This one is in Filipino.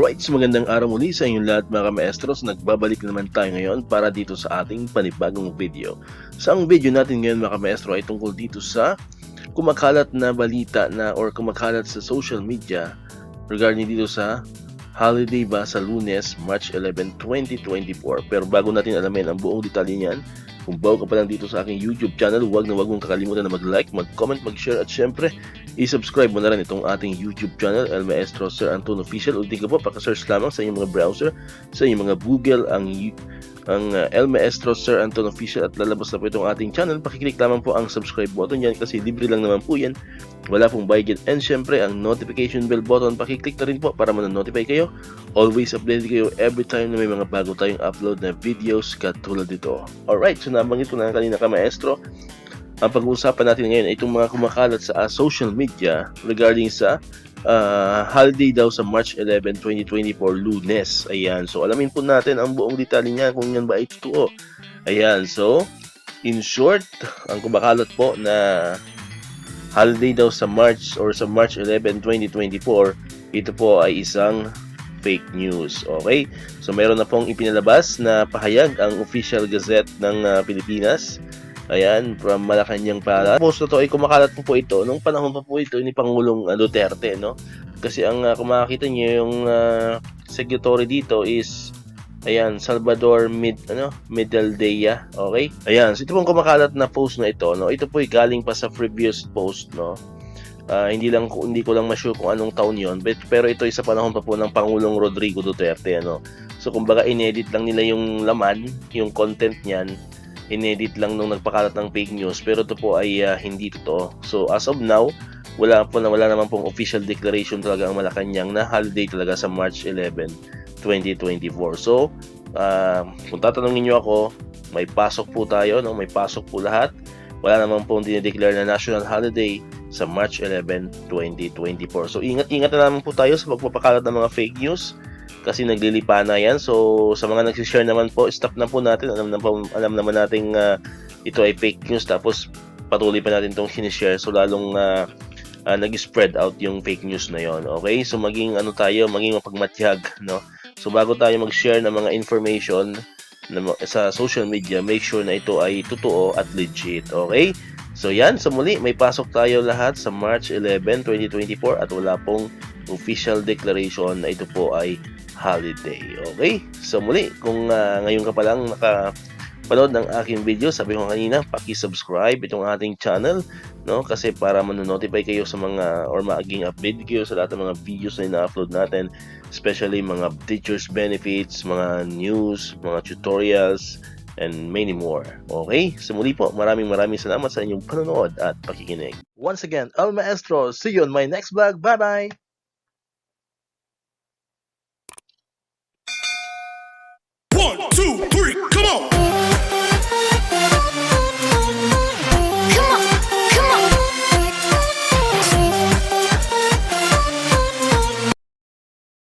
Alright, so magandang araw muli sa inyong lahat mga ka-maestros. Nagbabalik naman tayo ngayon para dito sa ating panibagong video. Sa ang video natin ngayon mga ka-maestro ay tungkol dito sa kumakalat na balita na or kumakalat sa social media regarding dito sa holiday ba sa Lunes, March 11, 2024. Pero bago natin alamin ang buong detalye niyan, kung bago ka pa lang dito sa aking YouTube channel, huwag mong kakalimutan na mag-like, mag-comment, mag-share at syempre, i-subscribe mo na rin itong ating YouTube channel, El Maestro Sir Anton Official. Ulitin ko po, paka-search lamang sa inyong mga browser, sa inyong mga Google, ang El Maestro Sir Anton Official at lalabas na po itong ating channel. Pakiclick lamang po ang subscribe button yan kasi libre lang naman po yan. Wala pong budget. And syempre, ang notification bell button, pakiclick na rin po para ma-notify kayo. Always updated kayo every time na may mga bago tayong upload na videos katulad dito. Alright, so nabanggit ko na kanina ka-maestro. Ang pag-uusapan natin ngayon ay itong mga kumakalat sa social media regarding sa holiday daw sa March 11, 2024, Lunes. Ayan, so alamin po natin ang buong detalye niya kung yan ba ay totoo. Ayan, so in short, ang kumakalat po na holiday daw sa March or sa March 11, 2024, ito po ay isang fake news. Okay? So meron na pong ipinalabas na pahayag ang Official Gazette ng Pilipinas. Ayan, from Malacanang Palace. Post na to ay kumakalat po ito nung panahon pa po ito ni Pangulong Duterte, no? Kasi ang kung makikita niyo yung secretary dito is ayan, Salvador Medaldea, okay? Ayan, so ito pong kumakalat na post na ito, no? Ito po ay galing pa sa previous post, no? Hindi ko lang ma-sure kung anong taon 'yon, pero ito ay sa panahon pa po ng Pangulong Rodrigo Duterte, ano. So kumbaga inedit lang nila yung laman, yung content niyan. Inedit lang nung nagpakalat ng fake news, pero ito po ay hindi totoo. So as of now, wala naman pong official declaration talaga ang Malacanang na holiday talaga sa March 11, 2024. So kung tatanungin niyo ako, may pasok po tayo, no? May pasok po lahat. Wala naman pong dinedeclare na national holiday sa March 11, 2024. So ingat-ingat na naman po tayo sa pagpapakalat ng mga fake news kasi naglilipa na yan. So sa mga nagsishare naman po, stop na po natin. Alam naman natin ito ay fake news, tapos patuloy pa natin itong sinishare. So lalong nag-spread out yung fake news na yon. Okay? So maging maging mapagmatyag, no? So bago tayo mag-share ng mga information sa social media, make sure na ito ay totoo at legit. Okay? So yan, so muli may pasok tayo lahat sa March 11, 2024 at wala pong official declaration na ito po ay holiday. Okay? So muli, kung ngayon ka pa lang nakapanood ng aking video, sabi ko kanina, paki-subscribe itong ating channel, no? Kasi para manonotify kayo sa mga or maging update kayo sa lahat ng mga videos na ina-upload natin, especially mga teachers benefits, mga news, mga tutorials, and many more. Okay? So muli po, maraming salamat sa inyong panonood at pakikinig. Once again, El Maestro, see you on my next vlog. Bye-bye! 1, 2